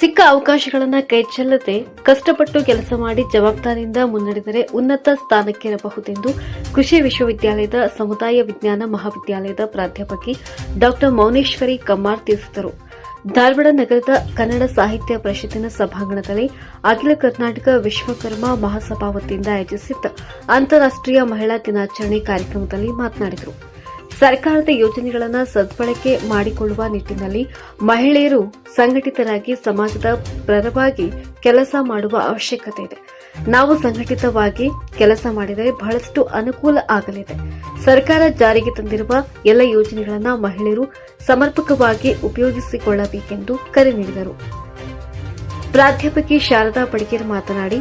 ಸಿಕ್ಕ ಅವಕಾಶಗಳನ್ನು ಕೈಚೆಲ್ಲದೆ ಕಷ್ಟಪಟ್ಟು ಕೆಲಸ ಮಾಡಿ ಜವಾಬ್ದಾರಿಯಿಂದ ಮುನ್ನಡೆದರೆ ಉನ್ನತ ಸ್ಥಾನಕ್ಕೇರಬಹುದೆಂದು ಕೃಷಿ ವಿಶ್ವವಿದ್ಯಾಲಯದ ಸಮುದಾಯ ವಿಜ್ಞಾನ ಮಹಾವಿದ್ಯಾಲಯದ ಪ್ರಾಧ್ಯಾಪಕಿ ಡಾ ಮೌನೇಶ್ವರಿ ಕಮ್ಮಾರ್ ತಿಳಿಸಿದರು. ಧಾರವಾಡ ನಗರದ ಕನ್ನಡ ಸಾಹಿತ್ಯ ಪರಿಷತ್ತಿನ ಸಭಾಂಗಣದಲ್ಲಿ ಅಖಿಲ ಕರ್ನಾಟಕ ವಿಶ್ವಕರ್ಮ ಮಹಾಸಭಾ ವತಿಯಿಂದ ಆಯೋಜಿಸಿದ್ದ ಅಂತಾರಾಷ್ಟೀಯ ಮಹಿಳಾ ದಿನಾಚರಣೆ ಕಾರ್ಯಕ್ರಮದಲ್ಲಿ ಮಾತನಾಡಿದರು. ಸರ್ಕಾರದ ಯೋಜನೆಗಳನ್ನು ಸದ್ಬಳಕೆ ಮಾಡಿಕೊಳ್ಳುವ ನಿಟ್ಟಿನಲ್ಲಿ ಮಹಿಳೆಯರು ಸಂಘಟಿತರಾಗಿ ಸಮಾಜದ ಪರವಾಗಿ ಕೆಲಸ ಮಾಡುವ ಅವಶ್ಯಕತೆ ಇದೆ. ನಾವು ಸಂಘಟಿತವಾಗಿ ಕೆಲಸ ಮಾಡಿದರೆ ಬಹಳಷ್ಟು ಅನುಕೂಲ ಆಗಲಿದೆ. ಸರ್ಕಾರ ಜಾರಿಗೆ ತಂದಿರುವ ಎಲ್ಲ ಯೋಜನೆಗಳನ್ನು ಮಹಿಳೆಯರು ಸಮರ್ಪಕವಾಗಿ ಉಪಯೋಗಿಸಿಕೊಳ್ಳಬೇಕೆಂದು ಕರೆ ನೀಡಿದರು. ಪ್ರಾಧ್ಯಾಪಕಿ ಶಾರದಾ ಪಡಿಕೇರ್ ಮಾತನಾಡಿ,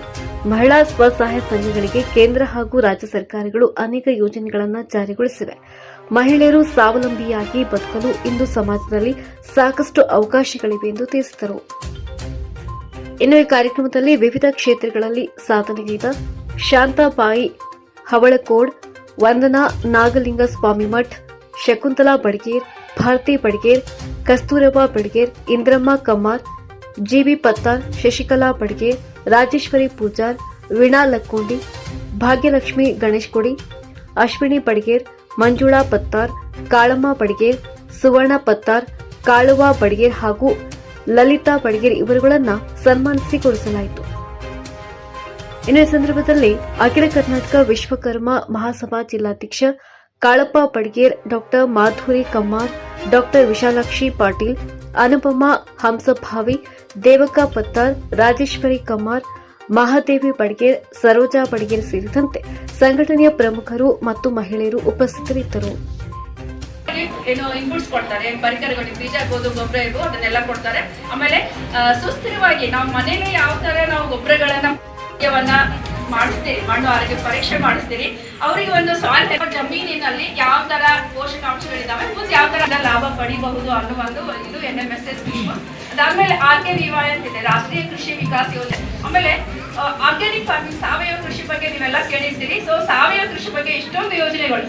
ಮಹಿಳಾ ಸ್ವಸಹಾಯ ಸಂಘಗಳಿಗೆ ಕೇಂದ್ರ ಹಾಗೂ ರಾಜ್ಯ ಸರ್ಕಾರಗಳು ಅನೇಕ ಯೋಜನೆಗಳನ್ನು ಜಾರಿಗೊಳಿಸಿವೆ. ಮಹಿಳೆಯರು ಸ್ವಾವಲಂಬಿಯಾಗಿ ಬದುಕಲು ಇಂದು ಸಮಾಜದಲ್ಲಿ ಸಾಕಷ್ಟು ಅವಕಾಶಗಳಿವೆ ಎಂದು ತಿಳಿಸಿದರು. ಇನ್ನು ಈ ಕಾರ್ಯಕ್ರಮದಲ್ಲಿ ವಿವಿಧ ಕ್ಷೇತ್ರಗಳಲ್ಲಿ ಸಾಧನೆಗೈದ ಶಾಂತಾಬಾಯಿ ಹವಳಕೋಡ್, ವಂದನಾ ನಾಗಲಿಂಗ ಸ್ವಾಮಿ ಮಠ್, ಶಕುಂತಲಾ ಬಡಿಗೇರ್, ಭಾರತಿ ಬಡಿಗೇರ್, ಕಸ್ತೂರಬಾ ಬಡಿಗೇರ್, ಇಂದ್ರಮ್ಮ ಕಮ್ಮಾರ್, ಜಿಬಿ ಪತ್ತಾರ್, ಶಶಿಕಲಾ ಬಡಿಗೇರ್, ರಾಜೇಶ್ವರಿ ಪೂಜಾರ್, ವೀಣಾ ಲಕ್ಕೋಂಡಿ, ಭಾಗ್ಯಲಕ್ಷ್ಮಿ ಗಣೇಶ್ ಕೊಡಿ, ಅಶ್ವಿನಿ ಬಡಿಗೇರ್, ಮಂಜುಳಾ ಪತ್ತಾರ್, ಕಾಳಮ್ಮ ಬಡಿಗೇರ್, ಸುವರ್ಣ ಪತ್ತಾರ್, ಕಾಳುವಾ ಬಡಿಗೇರ್ ಹಾಗೂ ಲಲಿತಾ ಬಡಿಗೇರ್ ಇವರುಗಳನ್ನು ಸನ್ಮಾನಿಸಿಗೊಳಿಸಲಾಯಿತು. ಇನ್ನು ಈ ಸಂದರ್ಭದಲ್ಲಿ ಅಖಿಲ ಕರ್ನಾಟಕ ವಿಶ್ವಕರ್ಮ ಮಹಾಸಭಾ ಜಿಲ್ಲಾಧ್ಯಕ್ಷ ಕಾಳಪ್ಪ ಬಡಿಗೇರ್, ಡಾ ಮಾಧುರಿ ಕಮ್ಮಾರ್, ಡಾ ವಿಶಾಲಾಕ್ಷಿ ಪಾಟೀಲ್, ಅನುಪಮ ಹಂಸಭಾವಿ, ದೇವಕ ಪತ್ತಾರ್, ರಾಜೇಶ್ವರಿ ಕಮ್ಮಾರ್, ಮಹಾದೇವಿ ಬಡಿಗೇರ್, ಸರೋಜಾ ಬಡಿಗೇರ್ ಸೇರಿದಂತೆ ಸಂಘಟನೆಯ ಪ್ರಮುಖರು ಮತ್ತು ಮಹಿಳೆಯರು ಉಪಸ್ಥಿತರಿದ್ದರು. ಇನ್ಪುಟ್ಸ್ ಕೊಡ್ತಾರೆ, ಪರಿಕರಗಳು, ಬೀಜ ಇರ್ಬೋದು, ಗೊಬ್ಬರ ಇರ್ಬೋದು, ಅದನ್ನೆಲ್ಲ ಕೊಡ್ತಾರೆ. ಆಮೇಲೆ ಸುಸ್ಥಿರವಾಗಿ ನಾವು ಮನೇಲಿ ಯಾವ ತರ ನಾವು ಗೊಬ್ಬರಗಳನ್ನ ಮಾಡಿಸ್ತೀರಿ, ಮಣ್ಣು ಆರೋಗ್ಯ ಪರೀಕ್ಷೆ ಮಾಡಿಸ್ತೀರಿ, ಅವರಿಗೆ ಒಂದು ಸಾಯಿಲ್ ಜಮೀನಿನಲ್ಲಿ ಯಾವ ತರ ಪೋಷಕಾಂಶಗಳಿದಾವೆ, ಮುಂದೆ ಯಾವ ತರ ಲಾಭ ಪಡಿಬಹುದು ಅನ್ನೋ ಒಂದು ಇದು NMSS ಸ್ಕೀಮ್. ಅದಾದ್ಮೇಲೆ RKVY ಅಂತಿದೆ, ರಾಷ್ಟ್ರೀಯ ಕೃಷಿ ವಿಕಾಸ ಯೋಜನೆ. ಆಮೇಲೆ ಆರ್ಗ್ಯಾನಿಕ್ ಫಾರ್ಮಿಂಗ್, ಸಾವಯವ ಕೃಷಿ ಬಗ್ಗೆ ನೀವೆಲ್ಲ ಕೇಳಿರ್ತೀರಿ. ಸೊ ಸಾವಯವ ಕೃಷಿ ಬಗ್ಗೆ ಇಷ್ಟೊಂದು ಯೋಜನೆಗಳು